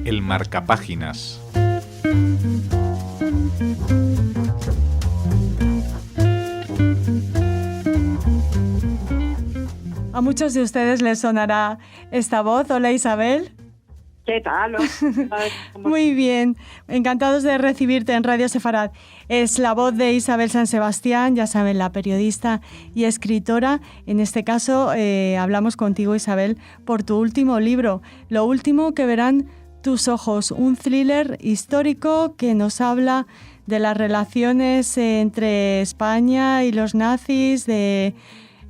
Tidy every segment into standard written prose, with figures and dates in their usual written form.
El marcapáginas. A muchos de ustedes les sonará esta voz. Hola, Isabel. ¿Qué tal? Muy bien, encantados de recibirte en Radio Sefarad. Es la voz de Isabel San Sebastián, ya saben, la periodista y escritora. En este caso hablamos contigo, Isabel, por tu último libro, Lo último que verán tus ojos, un thriller histórico que nos habla de las relaciones entre España y los nazis, de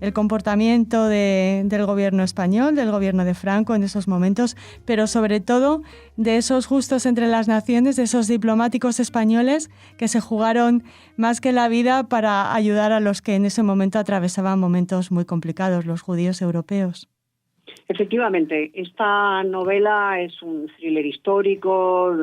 el comportamiento del gobierno español, del gobierno de Franco en esos momentos, pero sobre todo de esos justos entre las naciones, de esos diplomáticos españoles que se jugaron más que la vida para ayudar a los que en ese momento atravesaban momentos muy complicados, los judíos europeos. Efectivamente, esta novela es un thriller histórico,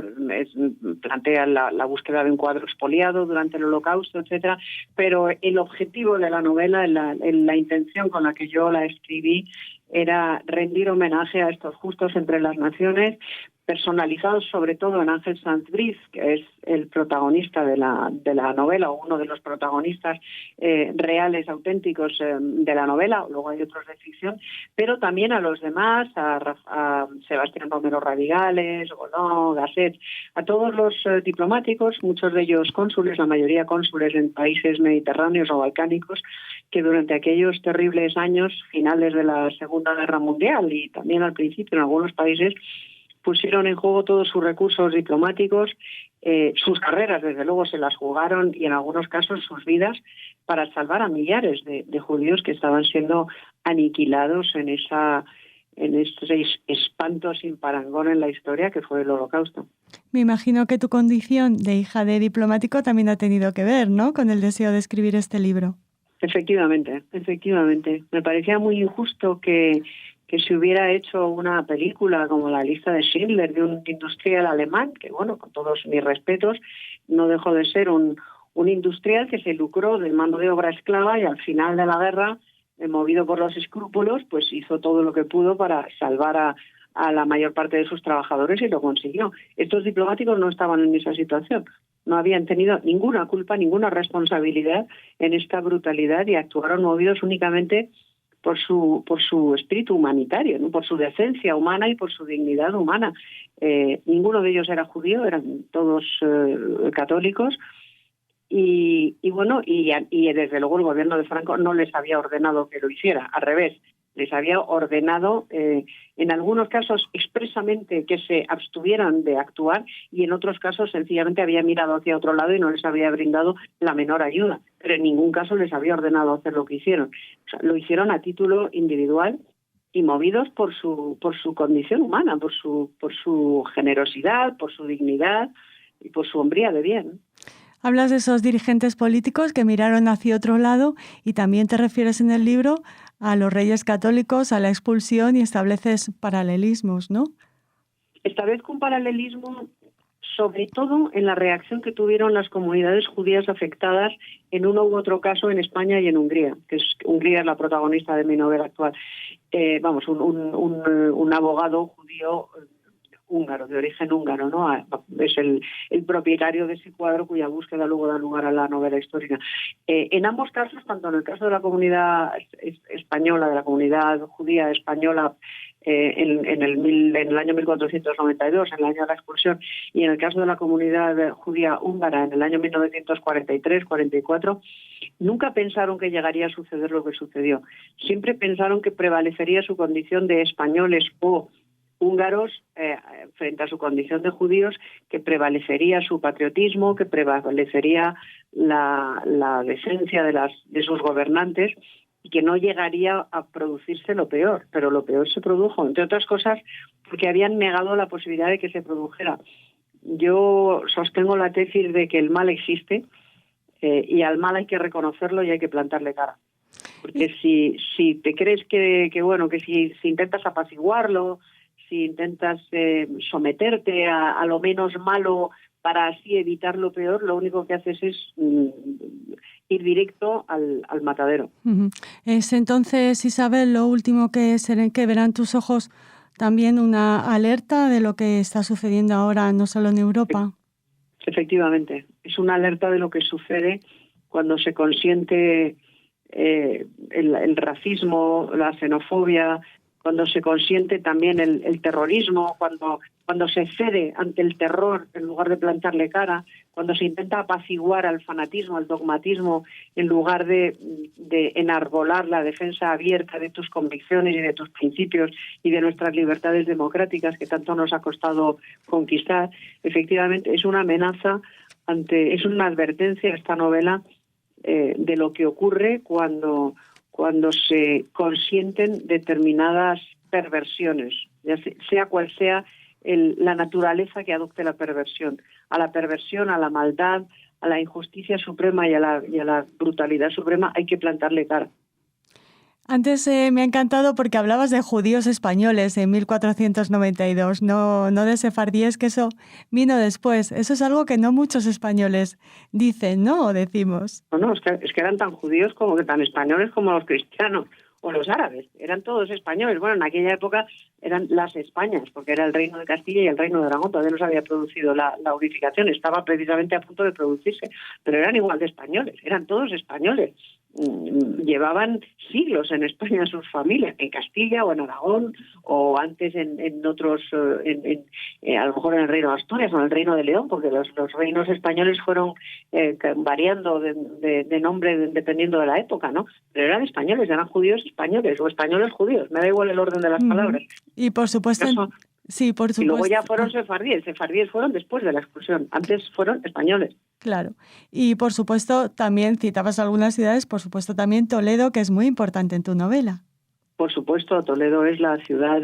plantea la búsqueda de un cuadro expoliado durante el Holocausto, etcétera, pero el objetivo de la novela, la intención con la que yo la escribí, era rendir homenaje a estos justos entre las naciones, personalizados sobre todo en Ángel Sanz Briz, que es el protagonista de la novela, o uno de los protagonistas reales, auténticos de la novela. Luego hay otros de ficción, pero también a los demás, a Sebastián Romero Radigales, Godó, Gasset, a todos los diplomáticos, muchos de ellos cónsules, la mayoría cónsules en países mediterráneos o balcánicos, que durante aquellos terribles años, finales de la Segunda Guerra Mundial y también al principio en algunos países, pusieron en juego todos sus recursos diplomáticos, sus carreras, desde luego, se las jugaron, y en algunos casos sus vidas, para salvar a millares de judíos que estaban siendo aniquilados en ese espanto sin parangón en la historia que fue el Holocausto. Me imagino que tu condición de hija de diplomático también ha tenido que ver, ¿no?, con el deseo de escribir este libro. Efectivamente. Me parecía muy injusto que se hubiera hecho una película como La lista de Schindler, de un industrial alemán, que, bueno, con todos mis respetos, no dejó de ser un industrial que se lucró del mano de obra esclava, y al final de la guerra, movido por los escrúpulos, pues hizo todo lo que pudo para salvar a la mayor parte de sus trabajadores, y lo consiguió. Estos diplomáticos no estaban en esa situación, no habían tenido ninguna culpa, ninguna responsabilidad en esta brutalidad, y actuaron movidos únicamente por su espíritu humanitario, ¿no?, por su decencia humana y por su dignidad humana. Ninguno de ellos era judío, eran todos católicos, y desde luego el gobierno de Franco no les había ordenado que lo hiciera, al revés, les había ordenado en algunos casos expresamente que se abstuvieran de actuar, y en otros casos sencillamente había mirado hacia otro lado y no les había brindado la menor ayuda, pero en ningún caso les había ordenado hacer lo que hicieron. O sea, lo hicieron a título individual y movidos por su condición humana, por su generosidad, por su dignidad y por su hombría de bien. Hablas de esos dirigentes políticos que miraron hacia otro lado, y también te refieres en el libro a los reyes católicos, a la expulsión, y estableces paralelismos, ¿no? Establezco un paralelismo sobre todo en la reacción que tuvieron las comunidades judías afectadas en uno u otro caso en España y en Hungría, Hungría es la protagonista de mi novela actual. Un abogado judío húngaro, de origen húngaro, ¿no? Es el propietario de ese cuadro cuya búsqueda luego da lugar a la novela histórica. En ambos casos, tanto en el caso de la comunidad española, de la comunidad judía española, en el año 1492, en el año de la expulsión, y en el caso de la comunidad judía húngara en el año 1943-44, nunca pensaron que llegaría a suceder lo que sucedió. Siempre pensaron que prevalecería su condición de españoles o húngaros frente a su condición de judíos, que prevalecería su patriotismo, que prevalecería la decencia de sus gobernantes, y que no llegaría a producirse lo peor. Pero lo peor se produjo, entre otras cosas, porque habían negado la posibilidad de que se produjera. Yo sostengo la tesis de que el mal existe, y al mal hay que reconocerlo y hay que plantarle cara. Porque si te crees que si intentas apaciguarlo, si intentas someterte a lo menos malo para así evitar lo peor, lo único que haces es ir directo al matadero. Uh-huh. Es entonces, Isabel, lo último que verán tus ojos, también una alerta de lo que está sucediendo ahora, no solo en Europa. Efectivamente, es una alerta de lo que sucede cuando se consiente el racismo, la xenofobia, cuando se consiente también el terrorismo, cuando se cede ante el terror en lugar de plantarle cara, cuando se intenta apaciguar al fanatismo, al dogmatismo, en lugar de enarbolar la defensa abierta de tus convicciones y de tus principios y de nuestras libertades democráticas que tanto nos ha costado conquistar. Efectivamente, es una amenaza, es una advertencia esta novela de lo que ocurre cuando se consienten determinadas perversiones, sea cual sea la naturaleza que adopte la perversión. A la perversión, a la maldad, a la injusticia suprema y a la brutalidad suprema hay que plantarle cara. Antes me ha encantado porque hablabas de judíos españoles en 1492, no de sefardíes, que eso vino después. Eso es algo que no muchos españoles dicen, ¿no? O decimos. No, es que eran tan judíos como que tan españoles como los cristianos o los árabes. Eran todos españoles. Bueno, en aquella época eran las Españas, porque era el Reino de Castilla y el Reino de Aragón. Todavía no se había producido la unificación. Estaba precisamente a punto de producirse. Pero eran igual de españoles. Eran todos españoles. Llevaban siglos en España sus familias, en Castilla o en Aragón, o antes en otros, a lo mejor en el Reino de Asturias o en el Reino de León, porque los reinos españoles fueron variando de nombre dependiendo de la época, ¿no? Pero eran españoles, eran judíos españoles o españoles judíos, me da igual el orden de las palabras. Y por supuesto... Sí, por supuesto. Y luego ya fueron sefardíes fueron después de la expulsión, antes fueron españoles. Claro, y por supuesto también citabas algunas ciudades, por supuesto también Toledo, que es muy importante en tu novela. Por supuesto, Toledo es la ciudad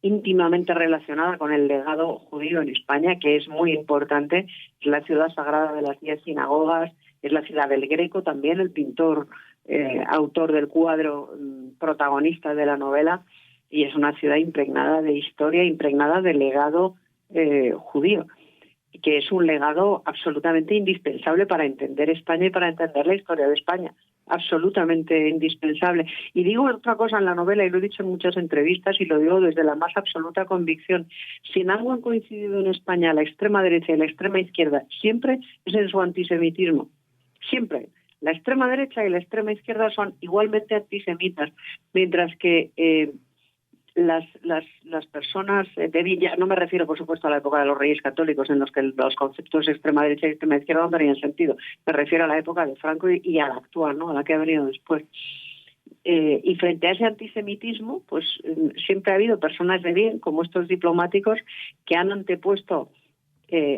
íntimamente relacionada con el legado judío en España, que es muy importante. Es la ciudad sagrada de las 10 sinagogas, es la ciudad del Greco también, el pintor, autor del cuadro, protagonista de la novela. Y es una ciudad impregnada de historia, impregnada de legado judío, que es un legado absolutamente indispensable para entender España y para entender la historia de España. Absolutamente indispensable. Y digo otra cosa en la novela, y lo he dicho en muchas entrevistas, y lo digo desde la más absoluta convicción. Si en algo han coincidido en España la extrema derecha y la extrema izquierda, siempre es en su antisemitismo. Siempre. La extrema derecha y la extrema izquierda son igualmente antisemitas, mientras que... Las personas de Villa, no me refiero por supuesto a la época de los Reyes Católicos en los que los conceptos de extrema derecha y extrema izquierda no tenían sentido, me refiero a la época de Franco y a la actual, ¿no? A la que ha venido después. Y frente a ese antisemitismo, pues siempre ha habido personas de bien, como estos diplomáticos, que han antepuesto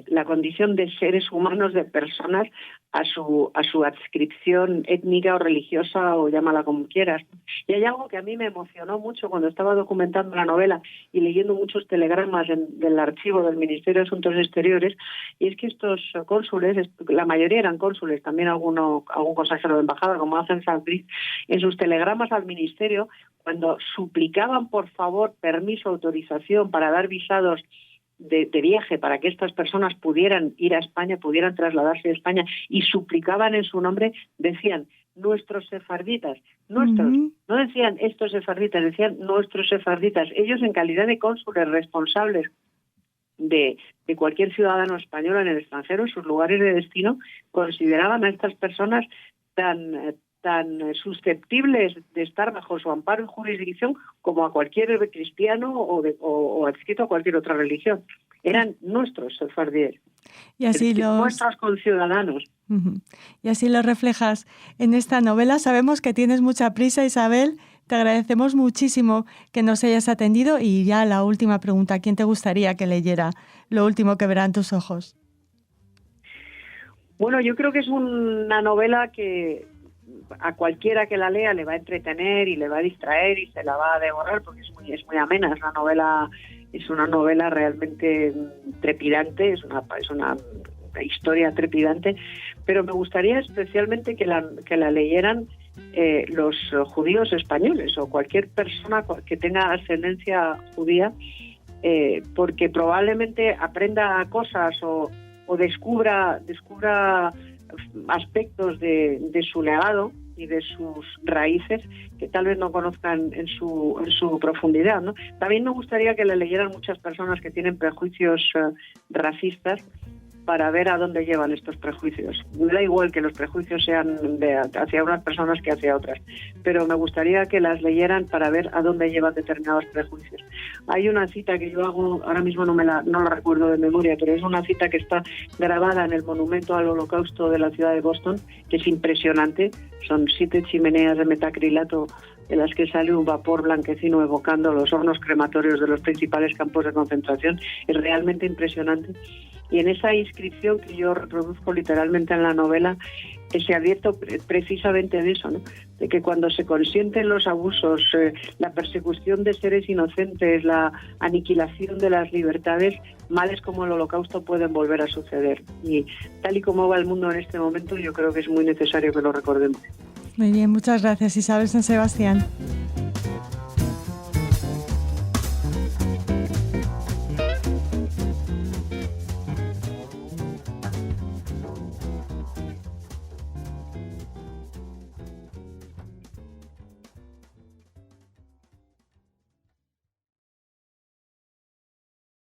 la condición de seres humanos, de personas, a su adscripción étnica o religiosa, o llámala como quieras. Y hay algo que a mí me emocionó mucho cuando estaba documentando la novela y leyendo muchos telegramas del archivo del Ministerio de Asuntos Exteriores, y es que estos cónsules, la mayoría eran cónsules, también algún consejero de embajada, como hacen Sanfrid, en sus telegramas al Ministerio, cuando suplicaban por favor permiso, autorización para dar visados de viaje para que estas personas pudieran ir a España, pudieran trasladarse a España, y suplicaban en su nombre, decían nuestros sefarditas, nuestros, no decían estos sefarditas, decían nuestros sefarditas. Ellos, en calidad de cónsules responsables de cualquier ciudadano español en el extranjero, en sus lugares de destino, consideraban a estas personas tan susceptibles de estar bajo su amparo y jurisdicción como a cualquier cristiano o adscrito a cualquier otra religión. Eran nuestros sefardíes, y así nuestros conciudadanos. Y así lo reflejas en esta novela. Sabemos que tienes mucha prisa, Isabel. Te agradecemos muchísimo que nos hayas atendido. Y ya la última pregunta, ¿quién te gustaría que leyera lo último que verán tus ojos? Bueno, yo creo que es una novela que a cualquiera que la lea le va a entretener y le va a distraer y se la va a devorar, porque es muy amena. Es una novela realmente trepidante, es una historia trepidante, pero me gustaría especialmente que la leyeran los judíos españoles o cualquier persona que tenga ascendencia judía, porque probablemente aprenda cosas o descubra aspectos de su legado y de sus raíces que tal vez no conozcan en su profundidad, ¿no? También me gustaría que le leyeran muchas personas que tienen prejuicios racistas, para ver a dónde llevan estos prejuicios. Me da igual que los prejuicios sean hacia unas personas que hacia otras, pero me gustaría que las leyeran para ver a dónde llevan determinados prejuicios. Hay una cita que yo hago, ahora mismo no la recuerdo de memoria, pero es una cita que está grabada en el monumento al Holocausto de la ciudad de Boston, que es impresionante. Son 7 chimeneas de metacrilato de las que sale un vapor blanquecino evocando los hornos crematorios de los principales campos de concentración. Es realmente impresionante. Y en esa inscripción que yo reproduzco literalmente en la novela, se advierte precisamente de eso, ¿no? De que cuando se consienten los abusos, la persecución de seres inocentes, la aniquilación de las libertades, males como el Holocausto pueden volver a suceder. Y tal y como va el mundo en este momento, yo creo que es muy necesario que lo recordemos. Muy bien, muchas gracias, Isabel San Sebastián.